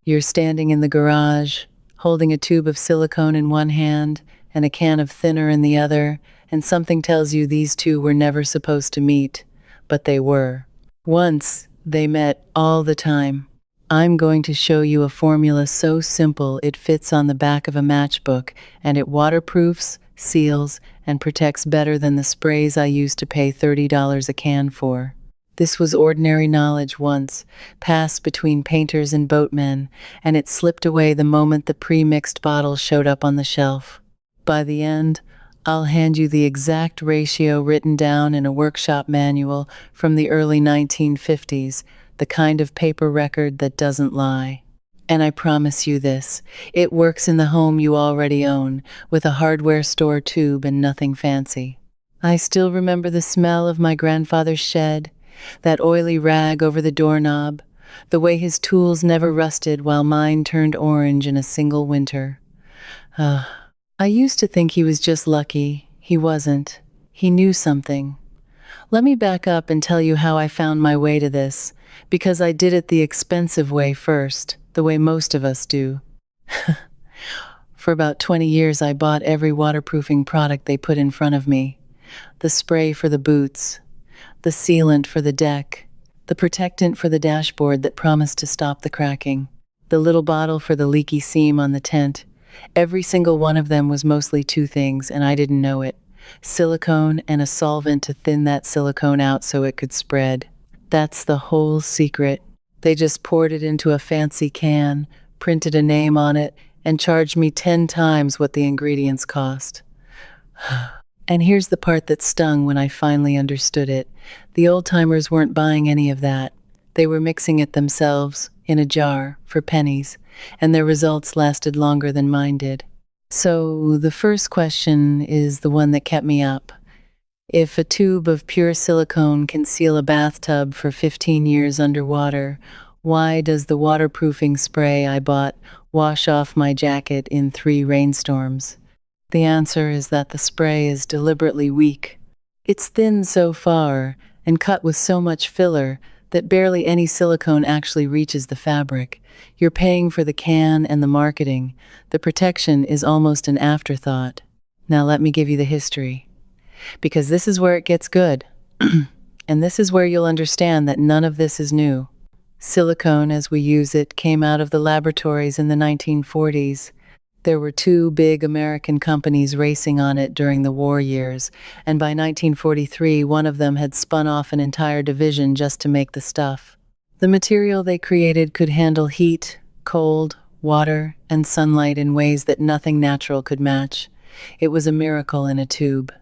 You're standing in the garage, holding a tube of silicone in one hand and a can of thinner in the other, and something tells you these two were never supposed to meet, but they were. Once, they met all the time. I'm going to show you a formula so simple it fits on the back of a matchbook, and it waterproofs, seals, and protects better than the sprays I used to pay $30 a can for. This was ordinary knowledge once, passed between painters and boatmen, and it slipped away the moment the pre-mixed bottle showed up on the shelf. By the end, I'll hand you the exact ratio written down in a workshop manual from the early 1950s, the kind of paper record that doesn't lie. And I promise you this, it works in the home you already own, with a hardware store tube and nothing fancy. I still remember the smell of my grandfather's shed, that oily rag over the doorknob, the way his tools never rusted while mine turned orange in a single winter. I used to think he was just lucky. He wasn't. He knew something. Let me back up and tell you how I found my way to this, because I did it the expensive way first, the way most of us do. For about 20 years, I bought every waterproofing product they put in front of me. The spray for the boots, the sealant for the deck, the protectant for the dashboard that promised to stop the cracking, the little bottle for the leaky seam on the tent. Every single one of them was mostly two things, and I didn't know it. Silicone and a solvent to thin that silicone out so it could spread. That's the whole secret. They just poured it into a fancy can, printed a name on it, and charged me 10 times what the ingredients cost. And here's the part that stung when I finally understood it. The old-timers weren't buying any of that. They were mixing it themselves, in a jar, for pennies, and their results lasted longer than mine did. So the first question is the one that kept me up. If a tube of pure silicone can seal a bathtub for 15 years underwater, why does the waterproofing spray I bought wash off my jacket in 3 rainstorms? The answer is that the spray is deliberately weak. It's thin so far and cut with so much filler that barely any silicone actually reaches the fabric. You're paying for the can and the marketing. The protection is almost an afterthought. Now let me give you the history, because this is where it gets good. And this is where you'll understand that none of this is new. Silicone, as we use it, came out of the laboratories in the 1940s. There were 2 big American companies racing on it during the war years, and by 1943, one of them had spun off an entire division just to make the stuff. The material they created could handle heat, cold, water, and sunlight in ways that nothing natural could match. It was a miracle in a tube.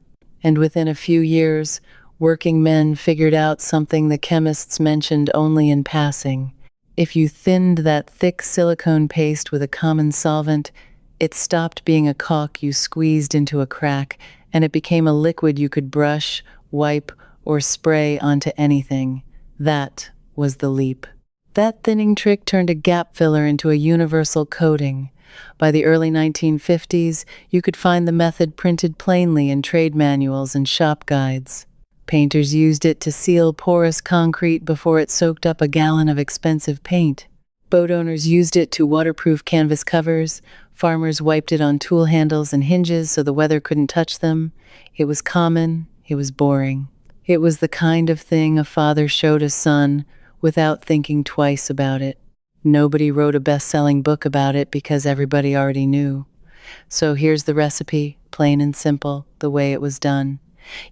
And within a few years, working men figured out something the chemists mentioned only in passing. If you thinned that thick silicone paste with a common solvent, it stopped being a caulk you squeezed into a crack, and it became a liquid you could brush, wipe, or spray onto anything. That was the leap. That thinning trick turned a gap filler into a universal coating. By the early 1950s, you could find the method printed plainly in trade manuals and shop guides. Painters used it to seal porous concrete before it soaked up a gallon of expensive paint. Boat owners used it to waterproof canvas covers. Farmers wiped it on tool handles and hinges so the weather couldn't touch them. It was common. It was boring. It was the kind of thing a father showed a son without thinking twice about it. Nobody wrote a best-selling book about it because everybody already knew. So here's the recipe, plain and simple, the way it was done.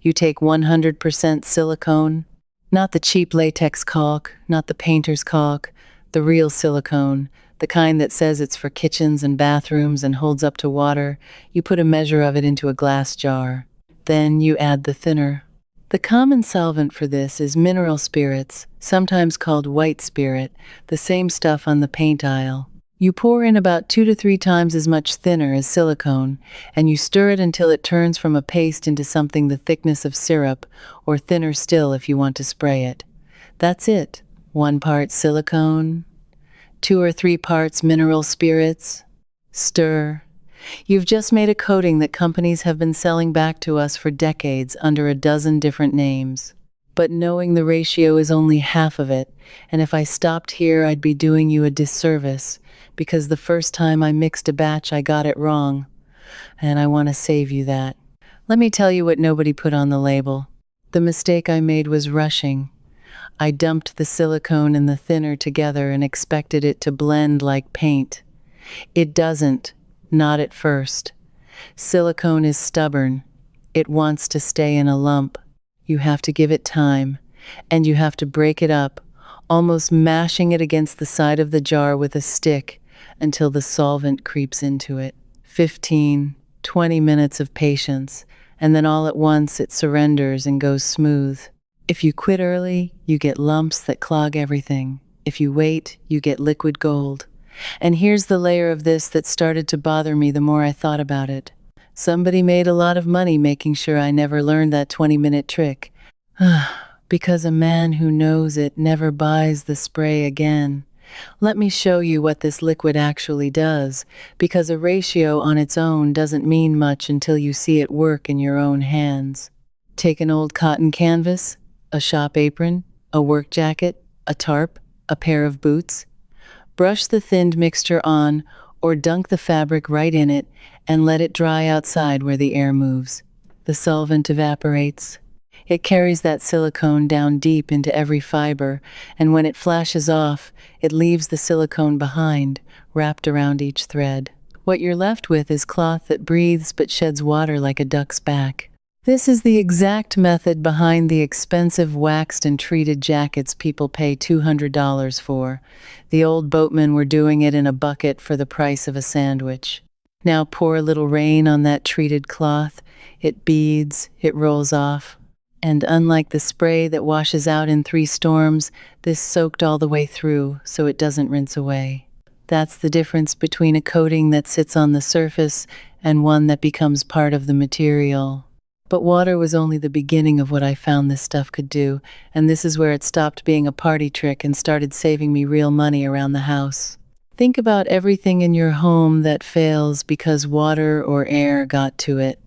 You take 100% silicone, not the cheap latex caulk, not the painter's caulk, the real silicone, the kind that says it's for kitchens and bathrooms and holds up to water. You put a measure of it into a glass jar. Then you add the thinner. The common solvent for this is mineral spirits, sometimes called white spirit, the same stuff on the paint aisle. You pour in about 2 to 3 times as much thinner as silicone, and you stir it until it turns from a paste into something the thickness of syrup, or thinner still if you want to spray it. That's it. 1 part silicone, 2 or 3 parts mineral spirits. Stir. You've just made a coating that companies have been selling back to us for decades under a dozen different names. But knowing the ratio is only half of it, and if I stopped here, I'd be doing you a disservice, because the first time I mixed a batch, I got it wrong, and I want to save you that. Let me tell you what nobody put on the label. The mistake I made was rushing. I dumped the silicone and the thinner together and expected it to blend like paint. It doesn't, not at first. Silicone is stubborn. It wants to stay in a lump. You have to give it time, and you have to break it up, almost mashing it against the side of the jar with a stick until the solvent creeps into it. 15, 20 minutes of patience, and then all at once it surrenders and goes smooth. If you quit early, you get lumps that clog everything. If you wait, you get liquid gold. And here's the layer of this that started to bother me the more I thought about it. Somebody made a lot of money making sure I never learned that 20-minute trick. Because a man who knows it never buys the spray again. Let me show you what this liquid actually does, because a ratio on its own doesn't mean much until you see it work in your own hands. Take an old cotton canvas, a shop apron, a work jacket, a tarp, a pair of boots. Brush the thinned mixture on, or dunk the fabric right in it, and let it dry outside where the air moves. The solvent evaporates. It carries that silicone down deep into every fiber, and when it flashes off, it leaves the silicone behind, wrapped around each thread. What you're left with is cloth that breathes but sheds water like a duck's back. This is the exact method behind the expensive waxed and treated jackets people pay $200 for. The old boatmen were doing it in a bucket for the price of a sandwich. Now pour a little rain on that treated cloth. It beads, it rolls off. And unlike the spray that washes out in 3 storms, this soaked all the way through, so it doesn't rinse away. That's the difference between a coating that sits on the surface and one that becomes part of the material. But water was only the beginning of what I found this stuff could do, and this is where it stopped being a party trick and started saving me real money around the house. Think about everything in your home that fails because water or air got to it.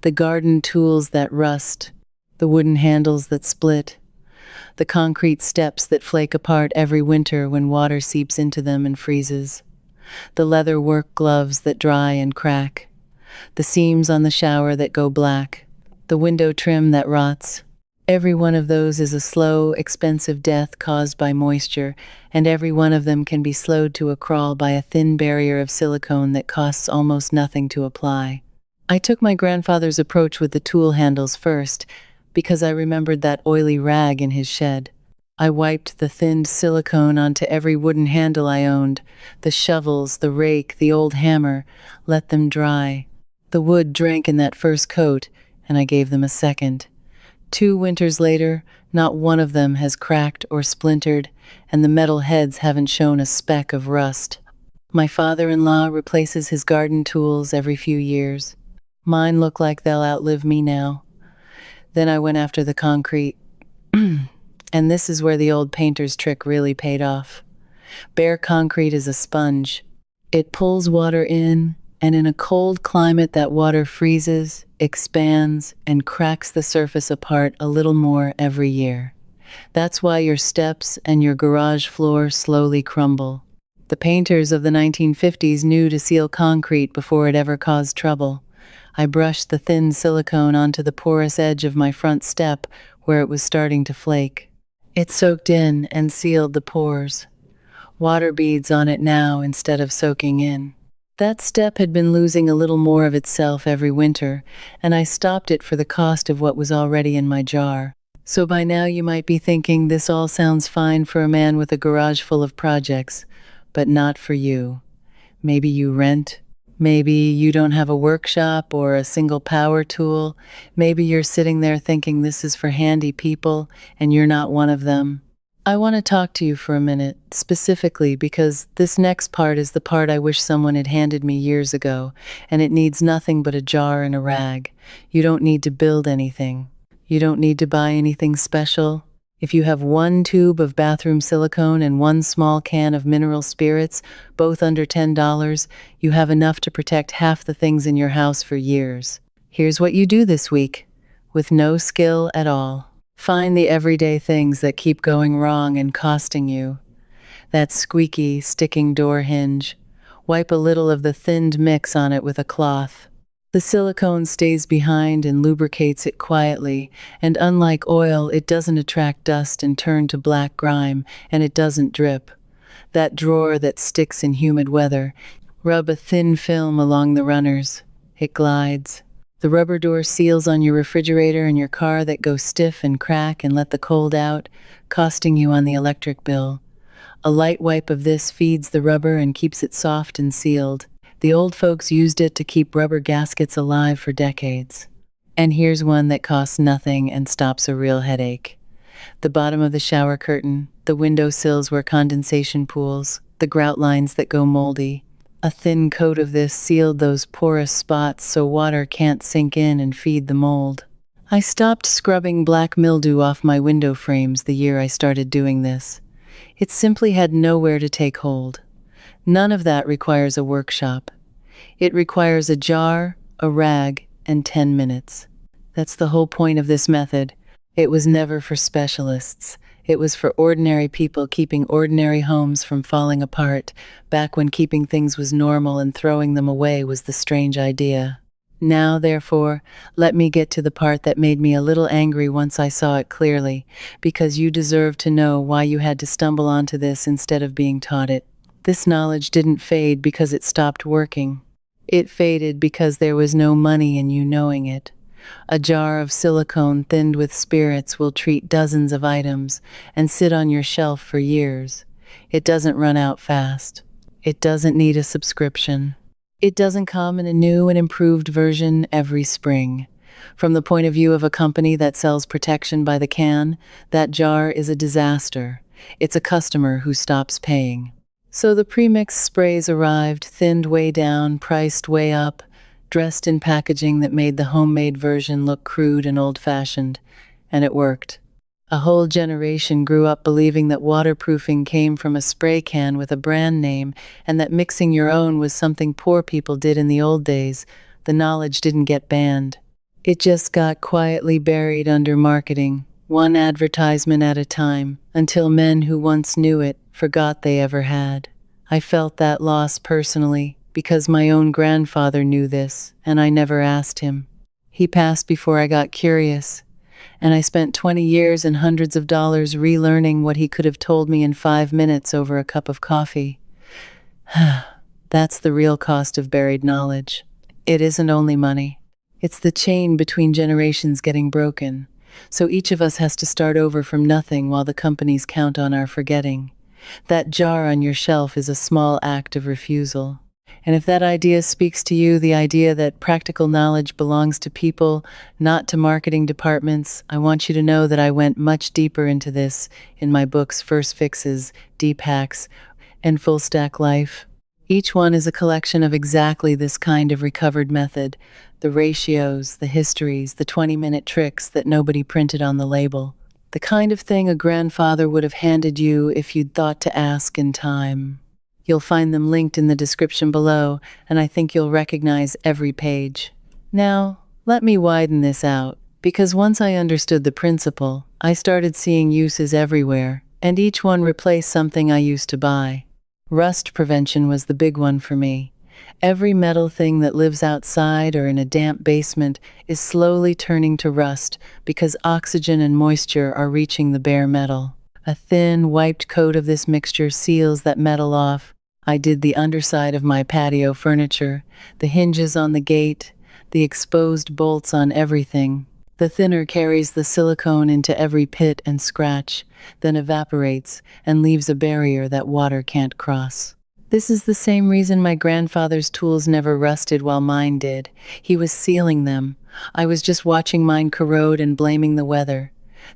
The garden tools that rust, the wooden handles that split, the concrete steps that flake apart every winter when water seeps into them and freezes, the leather work gloves that dry and crack, the seams on the shower that go black, the window trim that rots. Every one of those is a slow, expensive death caused by moisture, and every one of them can be slowed to a crawl by a thin barrier of silicone that costs almost nothing to apply. I took my grandfather's approach with the tool handles first, because I remembered that oily rag in his shed. I wiped the thinned silicone onto every wooden handle I owned, the shovels, the rake, the old hammer, let them dry. The wood drank in that first coat, and I gave them a second. 2 winters later, not one of them has cracked or splintered, and the metal heads haven't shown a speck of rust. My father-in-law replaces his garden tools every few years. Mine look like they'll outlive me now. Then I went after the concrete. And this is where the old painter's trick really paid off. Bare concrete is a sponge. It pulls water in, and in a cold climate that water freezes, expands, and cracks the surface apart a little more every year. That's why your steps and your garage floor slowly crumble. The painters of the 1950s knew to seal concrete before it ever caused trouble. I brushed the thin silicone onto the porous edge of my front step where it was starting to flake. It soaked in and sealed the pores. Water beads on it now instead of soaking in. That step had been losing a little more of itself every winter, and I stopped it for the cost of what was already in my jar. So by now you might be thinking this all sounds fine for a man with a garage full of projects, but not for you. Maybe you rent. Maybe you don't have a workshop or a single power tool. Maybe you're sitting there thinking this is for handy people, and you're not one of them. I want to talk to you for a minute, specifically because this next part is the part I wish someone had handed me years ago, and it needs nothing but a jar and a rag. You don't need to build anything. You don't need to buy anything special. If you have 1 tube of bathroom silicone and 1 small can of mineral spirits, both under $10, you have enough to protect half the things in your house for years. Here's what you do this week, with no skill at all. Find the everyday things that keep going wrong and costing you. That squeaky, sticking door hinge. Wipe a little of the thinned mix on it with a cloth. The silicone stays behind and lubricates it quietly, and unlike oil, it doesn't attract dust and turn to black grime, and it doesn't drip. That drawer that sticks in humid weather. Rub a thin film along the runners. It glides. The rubber door seals on your refrigerator and your car that go stiff and crack and let the cold out, costing you on the electric bill. A light wipe of this feeds the rubber and keeps it soft and sealed. The old folks used it to keep rubber gaskets alive for decades. And here's one that costs nothing and stops a real headache. The bottom of the shower curtain, the window sills where condensation pools, the grout lines that go moldy. A thin coat of this sealed those porous spots so water can't sink in and feed the mold. I stopped scrubbing black mildew off my window frames the year I started doing this. It simply had nowhere to take hold. None of that requires a workshop. It requires a jar, a rag, and 10 minutes. That's the whole point of this method. It was never for specialists. It was for ordinary people keeping ordinary homes from falling apart, back when keeping things was normal and throwing them away was the strange idea. Now, therefore, let me get to the part that made me a little angry once I saw it clearly, because you deserve to know why you had to stumble onto this instead of being taught it. This knowledge didn't fade because it stopped working. It faded because there was no money in you knowing it. A jar of silicone thinned with spirits will treat dozens of items and sit on your shelf for years. It doesn't run out fast. It doesn't need a subscription. It doesn't come in a new and improved version every spring. From the point of view of a company that sells protection by the can, that jar is a disaster. It's a customer who stops paying. So the premix sprays arrived, thinned way down, priced way up, dressed in packaging that made the homemade version look crude and old-fashioned, and it worked. A whole generation grew up believing that waterproofing came from a spray can with a brand name and that mixing your own was something poor people did in the old days. The knowledge didn't get banned. It just got quietly buried under marketing, one advertisement at a time, until men who once knew it forgot they ever had. I felt that loss personally because my own grandfather knew this, and I never asked him. He passed before I got curious, and I spent 20 years and hundreds of dollars relearning what he could have told me in 5 minutes over a cup of coffee. That's the real cost of buried knowledge. It isn't only money. It's the chain between generations getting broken. So each of us has to start over from nothing while the companies count on our forgetting. That jar on your shelf is a small act of refusal. And if that idea speaks to you, the idea that practical knowledge belongs to people, not to marketing departments, I want you to know that I went much deeper into this in my books First Fixes, Deep Hacks, and Full Stack Life. Each one is a collection of exactly this kind of recovered method, the ratios, the histories, the 20-minute tricks that nobody printed on the label. The kind of thing a grandfather would have handed you if you'd thought to ask in time. You'll find them linked in the description below, and I think you'll recognize every page. Now, let me widen this out, because once I understood the principle, I started seeing uses everywhere, and each one replaced something I used to buy. Rust prevention was the big one for me. Every metal thing that lives outside or in a damp basement is slowly turning to rust because oxygen and moisture are reaching the bare metal. A thin, wiped coat of this mixture seals that metal off. I did the underside of my patio furniture, the hinges on the gate, the exposed bolts on everything. The thinner carries the silicone into every pit and scratch, then evaporates and leaves a barrier that water can't cross. This is the same reason my grandfather's tools never rusted while mine did. He was sealing them. I was just watching mine corrode and blaming the weather.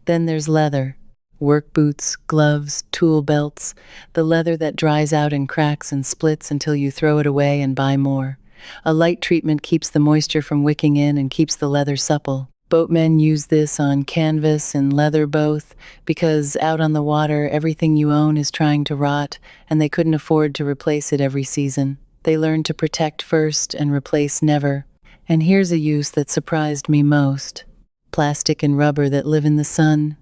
Then there's leather. Work boots, gloves, tool belts, the leather that dries out and cracks and splits until you throw it away and buy more. A light treatment keeps the moisture from wicking in and keeps the leather supple. Boatmen use this on canvas and leather both, because out on the water everything you own is trying to rot, and they couldn't afford to replace it every season. They learned to protect first and replace never. And here's a use that surprised me most. plastic and rubber that live in the sun,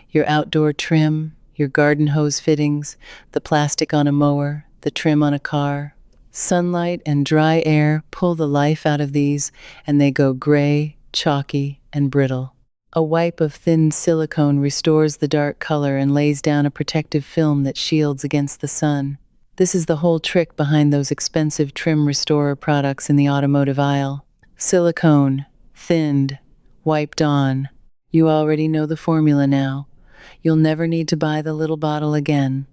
your outdoor trim, your garden hose fittings, the plastic on a mower, the trim on a car. Sunlight and dry air pull the life out of these, and they go gray, chalky, and brittle. A wipe of thin silicone restores the dark color and lays down a protective film that shields against the sun. This is the whole trick behind those expensive trim restorer products in the automotive aisle. Silicone, thinned, wiped on. You already know the formula now. You'll never need to buy the little bottle again.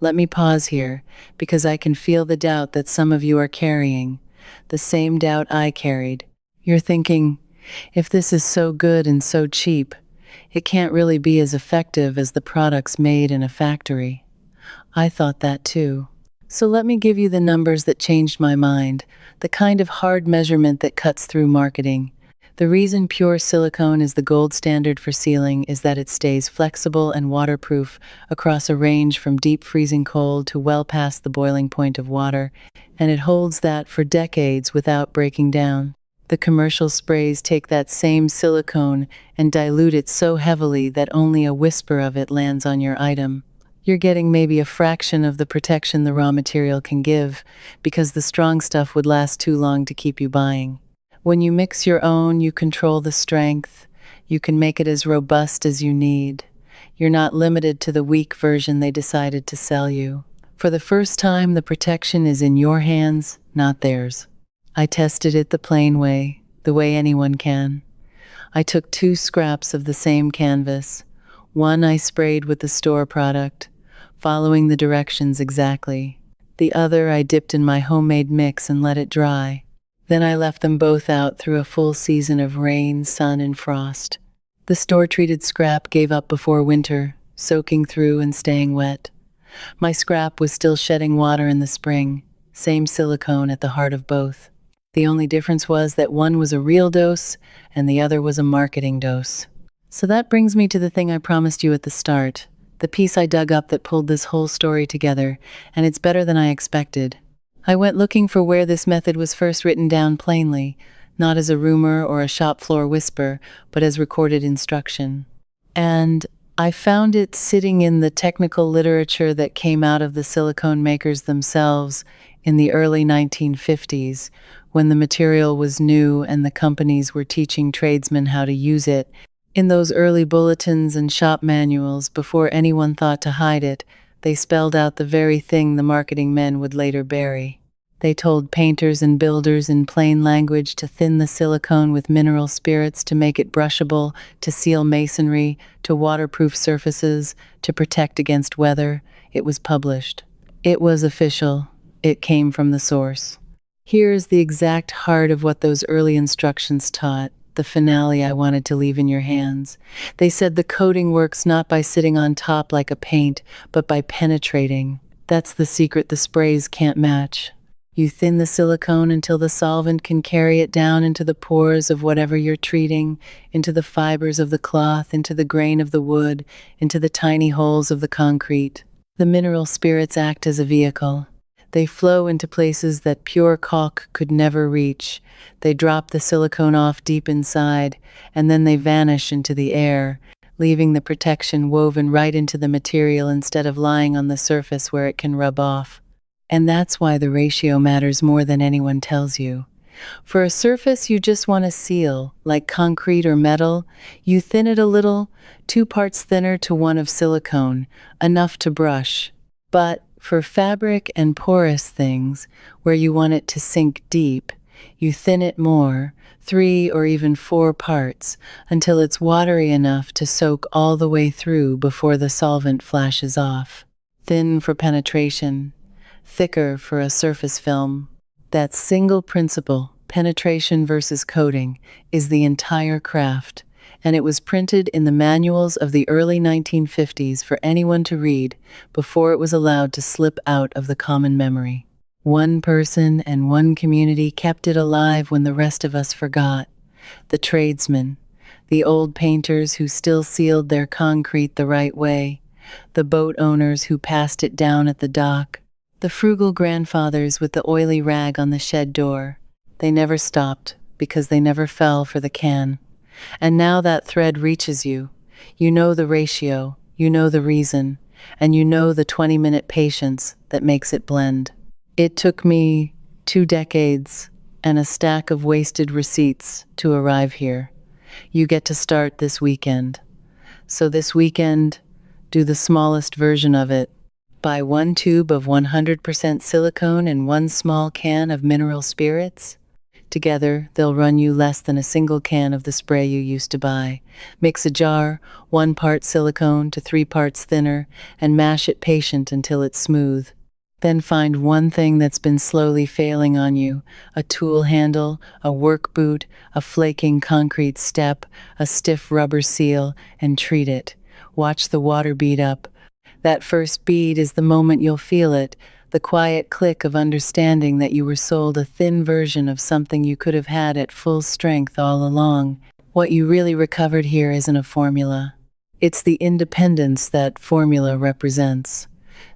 Let me pause here, because I can feel the doubt that some of you are carrying. The same doubt I carried. You're thinking, if this is so good and so cheap, it can't really be as effective as the products made in a factory. I thought that too. So let me give you the numbers that changed my mind, the kind of hard measurement that cuts through marketing. The reason pure silicone is the gold standard for sealing is that it stays flexible and waterproof across a range from deep freezing cold to well past the boiling point of water, and it holds that for decades without breaking down. The commercial sprays take that same silicone and dilute it so heavily that only a whisper of it lands on your item. You're getting maybe a fraction of the protection the raw material can give, because the strong stuff would last too long to keep you buying. When you mix your own, you control the strength. You can make it as robust as you need. You're not limited to the weak version they decided to sell you. For the first time, the protection is in your hands, not theirs. I tested it the plain way, the way anyone can. I took 2 scraps of the same canvas. One I sprayed with the store product, following the directions exactly. The other I dipped in my homemade mix and let it dry. Then I left them both out through a full season of rain, sun, and frost. The store-treated scrap gave up before winter, soaking through and staying wet. My scrap was still shedding water in the spring, same silicone at the heart of both. The only difference was that one was a real dose and the other was a marketing dose. So that brings me to the thing I promised you at the start, the piece I dug up that pulled this whole story together, and it's better than I expected. I went looking for where this method was first written down plainly, not as a rumor or a shop floor whisper, but as recorded instruction. And I found it sitting in the technical literature that came out of the silicone makers themselves in the early 1950s, when the material was new and the companies were teaching tradesmen how to use it. In those early bulletins and shop manuals, before anyone thought to hide it, they spelled out the very thing the marketing men would later bury. They told painters and builders in plain language to thin the silicone with mineral spirits to make it brushable, to seal masonry, to waterproof surfaces, to protect against weather. It was published. It was official. It came from the source. Here is the exact heart of what those early instructions taught, the finale I wanted to leave in your hands. They said the coating works not by sitting on top like a paint, but by penetrating. That's the secret the sprays can't match. You thin the silicone until the solvent can carry it down into the pores of whatever you're treating, into the fibers of the cloth, into the grain of the wood, into the tiny holes of the concrete. The mineral spirits act as a vehicle. They flow into places that pure caulk could never reach. They drop the silicone off deep inside, and then they vanish into the air, leaving the protection woven right into the material instead of lying on the surface where it can rub off. And that's why the ratio matters more than anyone tells you. For a surface you just want to seal, like concrete or metal, you thin it a little, 2 parts thinner to 1 of silicone, enough to brush. But for fabric and porous things, where you want it to sink deep, you thin it more, 3 or even 4 parts, until it's watery enough to soak all the way through before the solvent flashes off. Thin for penetration, thicker for a surface film. That single principle, penetration versus coating, is the entire craft, and it was printed in the manuals of the early 1950s for anyone to read before it was allowed to slip out of the common memory. One person and one community kept it alive when the rest of us forgot. The tradesmen, the old painters who still sealed their concrete the right way, the boat owners who passed it down at the dock, the frugal grandfathers with the oily rag on the shed door. They never stopped because they never fell for the can. And now that thread reaches you. You know the ratio, you know the reason, and you know the 20-minute patience that makes it blend. It took me 2 decades and a stack of wasted receipts to arrive here. You get to start this weekend. So this weekend, do the smallest version of it. Buy 1 tube of 100% silicone and 1 small can of mineral spirits. Together, they'll run you less than a single can of the spray you used to buy. Mix a jar, 1 part silicone to 3 parts thinner, and mash it patient until it's smooth. Then find one thing that's been slowly failing on you: a tool handle, a work boot, a flaking concrete step, a stiff rubber seal, and treat it. Watch the water bead up. That first bead is the moment you'll feel it, the quiet click of understanding that you were sold a thin version of something you could have had at full strength all along. What you really recovered here isn't a formula. It's the independence that formula represents.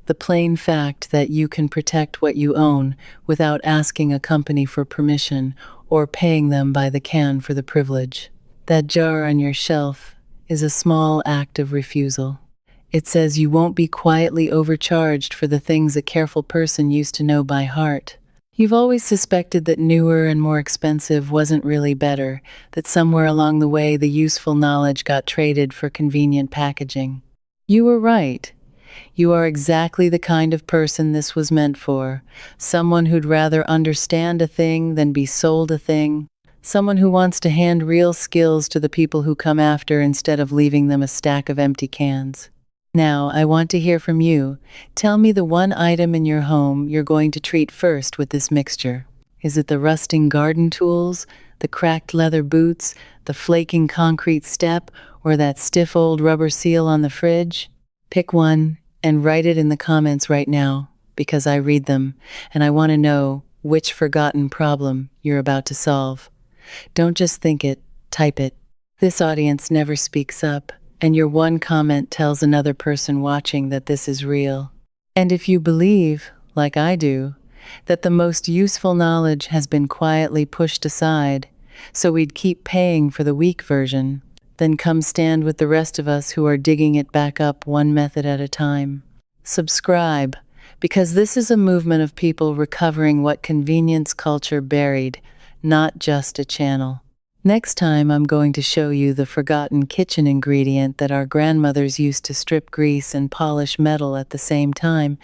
The plain fact that you can protect what you own without asking a company for permission or paying them by the can for the privilege. That jar on your shelf is a small act of refusal. It says you won't be quietly overcharged for the things a careful person used to know by heart. You've always suspected that newer and more expensive wasn't really better, that somewhere along the way the useful knowledge got traded for convenient packaging. You were right. You are exactly the kind of person this was meant for. Someone who'd rather understand a thing than be sold a thing. Someone who wants to hand real skills to the people who come after instead of leaving them a stack of empty cans. Now, I want to hear from you. Tell me the one item in your home you're going to treat first with this mixture. Is it the rusting garden tools, the cracked leather boots, the flaking concrete step, or that stiff old rubber seal on the fridge? Pick one and write it in the comments right now, because I read them, and I want to know which forgotten problem you're about to solve. Don't just think it, type it. This audience never speaks up, and your one comment tells another person watching that this is real. And if you believe, like I do, that the most useful knowledge has been quietly pushed aside, so we'd keep paying for the weak version, then come stand with the rest of us who are digging it back up one method at a time. Subscribe, because this is a movement of people recovering what convenience culture buried, not just a channel. Next time, I'm going to show you the forgotten kitchen ingredient that our grandmothers used to strip grease and polish metal at the same time,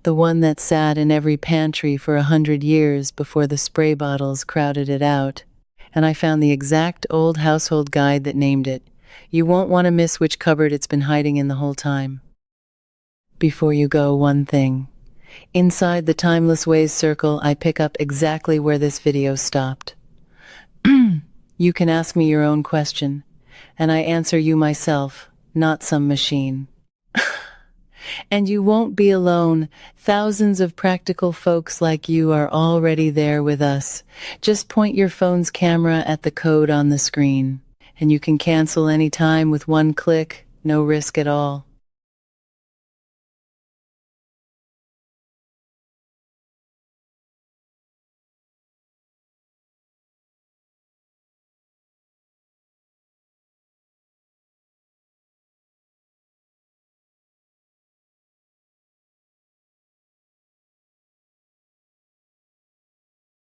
the one that sat in every pantry for 100 years before the spray bottles crowded it out. And I found the exact old household guide that named it. You won't want to miss which cupboard it's been hiding in the whole time. Before you go, one thing. Inside the Timeless Ways circle, I pick up exactly where this video stopped. You can ask me your own question, and I answer you myself, not some machine. And you won't be alone. Thousands of practical folks like you are already there with us. Just point your phone's camera at the code on the screen, and you can cancel anytime with one click, no risk at all.